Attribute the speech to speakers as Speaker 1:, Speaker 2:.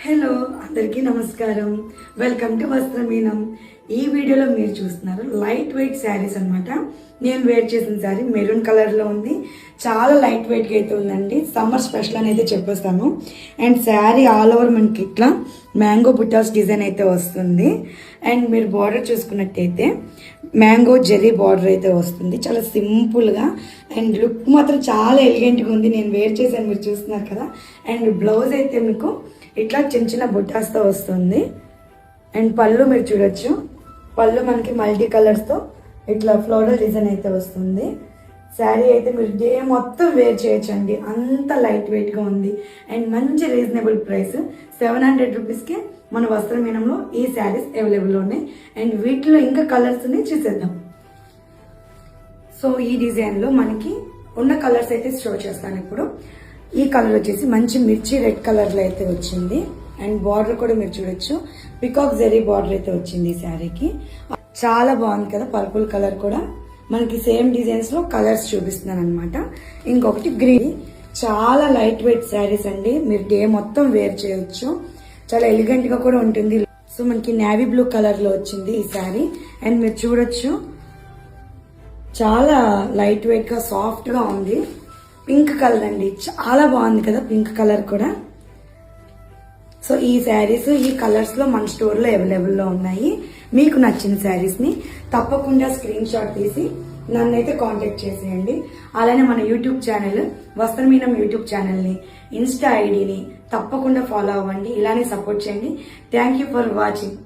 Speaker 1: Hello అందరికీ నమస్కారం. Welcome to Vastrameenam. ఈ వీడియోలో మీరు చూస్తున్నారు లైట్ వెయిట్ శారీస్ అనమాట. నేను వేర్ చేసిన శారీ మెరూన్ కలర్లో ఉంది. చాలా లైట్ వెయిట్గా అయితే ఉందండి. సమ్మర్ స్పెషల్ అని అయితే చెప్పేస్తాను. అండ్ శారీ ఆల్ ఓవర్ మనకి ఇట్లా మ్యాంగో బుట్టాస్ డిజైన్ అయితే వస్తుంది. అండ్ మీరు బార్డర్ చూసుకున్నట్టయితే మ్యాంగో జెర్రీ బార్డర్ అయితే వస్తుంది. చాలా సింపుల్గా అండ్ లుక్ మాత్రం చాలా ఎలిగెంట్గా ఉంది. నేను వేర్ చేశాను, మీరు చూస్తున్నారు కదా. అండ్ బ్లౌజ్ అయితే మీకు ఇట్లా చిన్న చిన్న బుట్టాస్తో వస్తుంది. అండ్ పళ్ళు మీరు చూడొచ్చు, పళ్ళు మనకి మల్టీ కలర్స్తో ఇట్లా ఫ్లోరల్ డిజైన్ అయితే వస్తుంది. శారీ అయితే మీరు డే మొత్తం వేర్ చేయొచ్చండి, అంత లైట్ వెయిట్గా ఉంది. అండ్ మంచి రీజనబుల్ ప్రైస్ 700 రూపీస్కే మన వస్త్రమీనంలో ఈ శారీస్ అవైలబుల్ ఉన్నాయి. అండ్ వీటిలో ఇంకా కలర్స్ చూసేద్దాం. సో ఈ డిజైన్లో మనకి ఉన్న కలర్స్ అయితే షో చేస్తాను ఇప్పుడు. ఈ కలర్ వచ్చేసి మంచి మిర్చి రెడ్ కలర్లో అయితే వచ్చింది. అండ్ బార్డర్ కూడా మీరు చూడొచ్చు, పికాక్ జెరీ బార్డర్ అయితే వచ్చింది ఈ శారీకి. చాలా బాగుంది కదా. పర్పుల్ కలర్ కూడా మనకి సేమ్ డిజైన్స్ లో కలర్స్ చూపిస్తున్నాను అనమాట. ఇంకొకటి గ్రీన్. చాలా లైట్ వెయిట్ శారీస్ అండి, మీరు డే మొత్తం వేర్ చేయొచ్చు. చాలా ఎలిగెంట్ గా కూడా ఉంటుంది. సో మనకి నేవీ బ్లూ కలర్ లో వచ్చింది ఈ శారీ. అండ్ మీరు చూడొచ్చు, చాలా లైట్ వెయిట్ గా సాఫ్ట్ గా ఉంది. పింక్ కలర్ అండి, చాలా బాగుంది కదా పింక్ కలర్ కూడా. సో ఈ శారీస్ ఈ కలర్స్ లో మన స్టోర్ లో అవైలబుల్ లో ఉన్నాయి. మీకు నచ్చిన శారీస్ ని తప్పకుండా స్క్రీన్ షాట్ తీసి నన్నైతే కాంటాక్ట్ చేసేయండి. అలానే మన యూట్యూబ్ ఛానల్ వస్త్రమీనం యూట్యూబ్ ఛానల్ని, ఇన్స్టా ఐడిని తప్పకుండా ఫాలో అవ్వండి. ఇలానే సపోర్ట్ చేయండి. Thank you for watching.